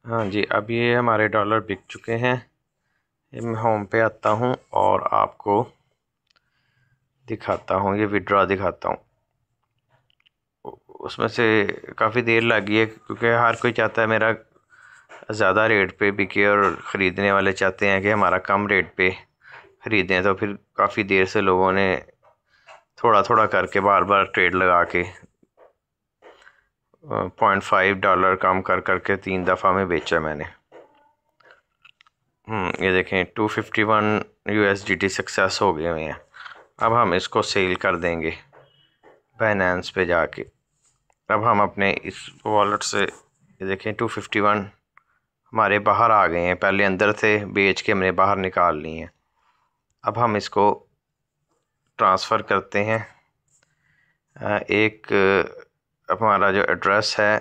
हाँ जी, अब ये हमारे डॉलर बिक चुके हैं। ये मैं होम पे आता हूँ और आपको दिखाता हूँ, ये विड्रॉ दिखाता हूँ। उसमें से काफ़ी देर लगी है क्योंकि हर कोई चाहता है मेरा ज़्यादा रेट पे बिके और ख़रीदने वाले चाहते हैं कि हमारा कम रेट पे ख़रीदें। तो फिर काफ़ी देर से लोगों ने थोड़ा थोड़ा करके बार बार ट्रेड लगा के $0.5 कम कर करके 3 दफ़ा में बेचा मैंने। ये देखें 251 USDT सक्सेस हो गए हुए हैं। अब हम इसको सेल कर देंगे बाइनेंस पे जाके। अब हम अपने इस वॉलेट से ये देखें 251 हमारे बाहर आ गए हैं। पहले अंदर थे, बेच के हमने बाहर निकाल लिए हैं। अब हम इसको ट्रांसफ़र करते हैं। एक हमारा जो एड्रेस है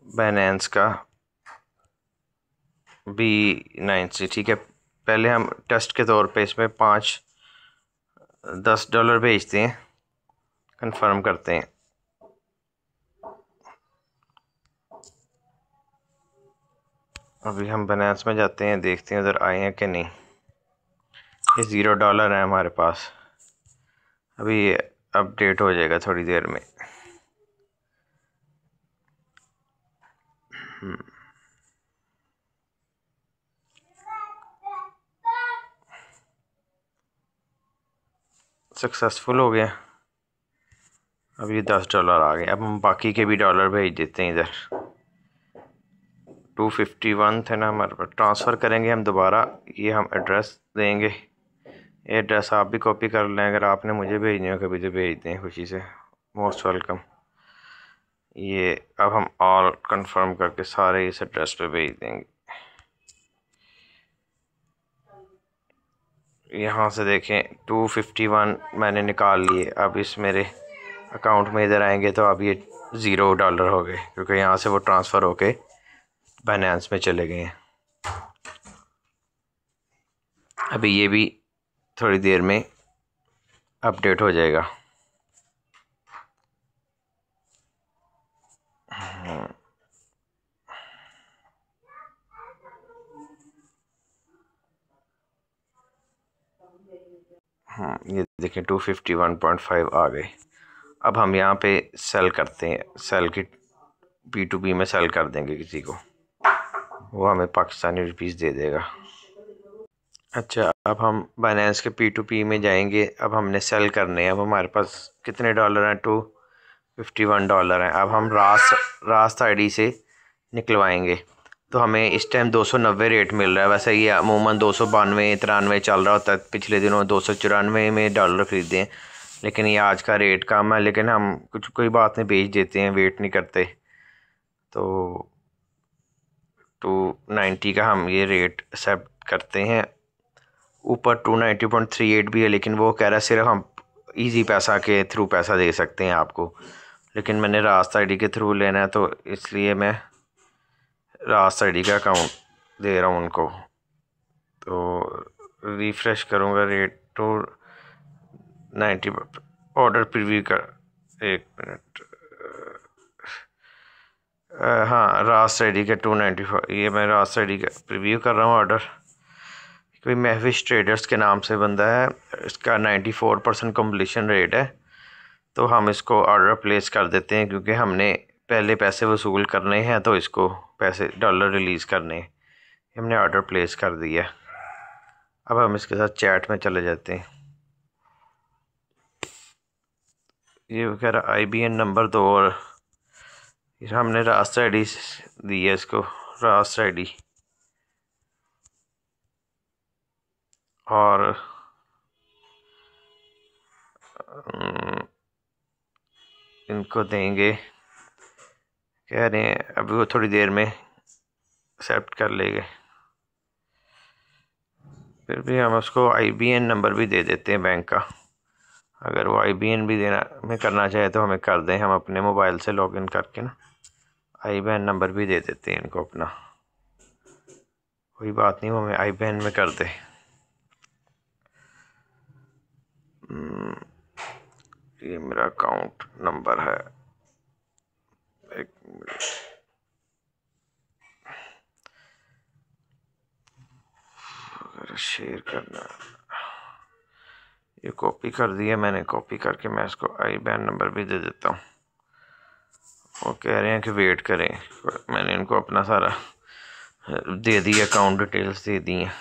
बाइनेंस का B9C, ठीक है। पहले हम टेस्ट के तौर पे इसमें $10 भेजते हैं, कंफर्म करते हैं। अभी हम बाइनेंस में जाते हैं, देखते हैं उधर आए हैं कि नहीं। ये $0 है हमारे पास। अभी ये अपडेट हो जाएगा थोड़ी देर में। सक्सेसफुल हो गया। अब ये $10 आ गए। अब हम बाकी के भी डॉलर भेज देते हैं इधर। 251 थे ना हमारे पास, ट्रांसफ़र करेंगे हम दोबारा। ये हम एड्रेस देंगे। ये एड्रेस आप भी कॉपी कर लें, अगर आपने मुझे भेजने हो कभी तो भेज दें, खुशी से, मोस्ट वेलकम। ये अब हम ऑल कंफर्म करके सारे इस एड्रेस पे भेज देंगे। यहाँ से देखें 251 मैंने निकाल लिए। अब इस मेरे अकाउंट में इधर आएंगे तो अब ये $0 हो गए क्योंकि यहाँ से वो ट्रांसफ़र होके बाइनेंस में चले गए हैं। अभी ये भी थोड़ी देर में अपडेट हो जाएगा। ये देखें 251.5 आ गए। अब हम यहाँ पे सेल करते हैं। सेल की P2P में सेल कर देंगे किसी को, वो हमें पाकिस्तानी रुपीस दे देगा। अच्छा, अब हम बाइनेंस के P2P में जाएंगे। अब हमने सेल करने हैं। अब हमारे पास कितने डॉलर हैं? $251 हैं। अब हम रास्त आईडी से निकलवाएंगे तो हमें इस टाइम 290 रेट मिल रहा है। वैसे ये अमूमन 292 93 चल रहा होता है। पिछले दिनों 294 में डॉलर ख़रीदे हैं, लेकिन ये आज का रेट कम है। लेकिन हम कोई बात नहीं, बेच देते हैं, वेट नहीं करते। तो 290 का हम ये रेट एक्सेप्ट करते हैं। ऊपर 290.38 भी है, लेकिन वो कह रहा है सिर्फ हम इजी पैसा के थ्रू पैसा दे सकते हैं आपको। लेकिन मैंने रास्त आईडी के थ्रू लेना है, तो इसलिए मैं रास्त आईडी का अकाउंट दे रहा हूँ उनको। तो रिफ़्रेश करूँगा रेट तो 90 ऑर्डर प्रीव्यू कर, 1 मिनट। हाँ, रास्त आईडी का 295, ये मैं रास्त आईडी का प्रीव्यू कर रहा हूँ ऑर्डर। कोई महविश ट्रेडर्स के नाम से बंदा है, इसका 94% कम्प्लीशन रेट है। तो हम इसको ऑर्डर प्लेस कर देते हैं क्योंकि हमने पहले पैसे वसूल करने हैं, तो इसको पैसे डॉलर रिलीज़ करने हैं। हमने ऑर्डर प्लेस कर दिया। अब हम इसके साथ चैट में चले जाते हैं। ये वगैरह IBN नंबर दो, और हमने रास्त आईडी दी है इसको, रास्त आईडी। और इनको देंगे, कह रहे हैं अभी वो थोड़ी देर में एक्सेप्ट कर लेंगे। फिर भी हम उसको IBN नंबर भी दे देते हैं बैंक का। अगर वो IBN भी देना में करना चाहे तो हमें कर दें, हम अपने मोबाइल से लॉगिन करके ना IBN नंबर भी दे देते हैं इनको अपना। कोई बात नहीं, वो हमें IBN में कर दे। ये मेरा अकाउंट नंबर है, 1 मिनट। शेयर करना, ये कॉपी कर दिया मैंने। कॉपी करके मैं इसको IBAN नंबर भी दे देता हूँ। वो कह रहे हैं कि वेट करें, मैंने इनको अपना सारा दे दिया, अकाउंट डिटेल्स दे दी हैं।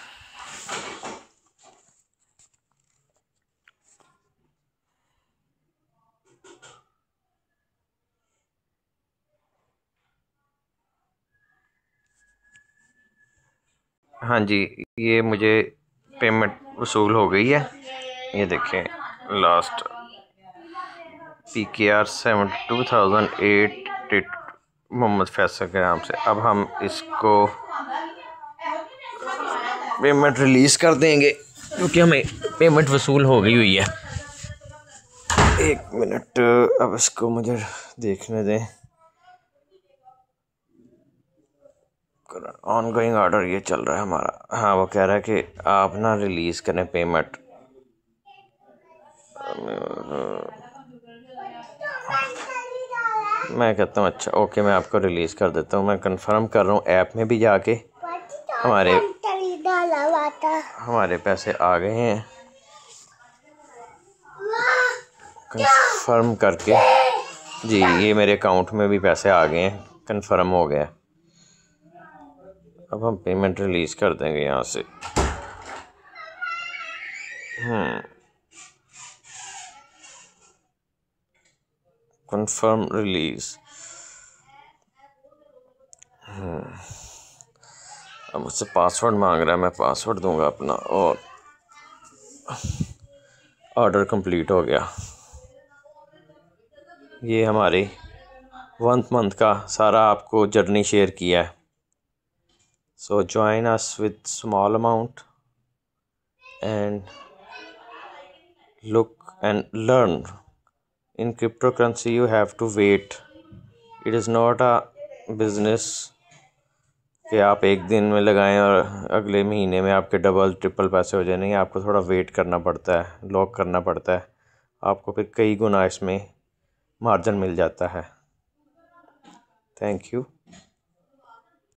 हाँ जी, ये मुझे पेमेंट वसूल हो गई है। ये देखें, लास्ट PKR 72,008 मोहम्मद फैसल के नाम से। अब हम इसको पेमेंट रिलीज़ कर देंगे क्योंकि हमें पेमेंट वसूल हो गई हुई है। एक मिनट, अब इसको मुझे देखने दें। ऑनगोइंग ऑर्डर ये चल रहा है हमारा। हाँ, वो कह रहा है कि आप ना रिलीज़ करें पेमेंट। मैं कहता हूँ अच्छा ओके, मैं आपको रिलीज़ कर देता हूँ। मैं कंफर्म कर रहा हूँ ऐप में भी जाके, हमारे पैसे आ गए हैं कंफर्म करके। जी, ये मेरे अकाउंट में भी पैसे आ गए हैं, कंफर्म हो गया। अब हम पेमेंट रिलीज़ कर देंगे यहाँ से। Confirm release. अब मुझसे पासवर्ड मांग रहा है, मैं पासवर्ड दूंगा अपना, और ऑर्डर कंप्लीट हो गया। ये हमारे 1 मंथ का सारा आपको जर्नी शेयर किया है। So join us with small amount and look and learn. In crypto currency you have to wait, it is not a business कि आप एक दिन में लगाएं और अगले महीने में आपके डबल ट्रिपल पैसे हो जाए। नहीं, आपको थोड़ा वेट करना पड़ता है, लॉक करना पड़ता है, आपको फिर कई गुना इसमें मार्जिन मिल जाता है। Thank you.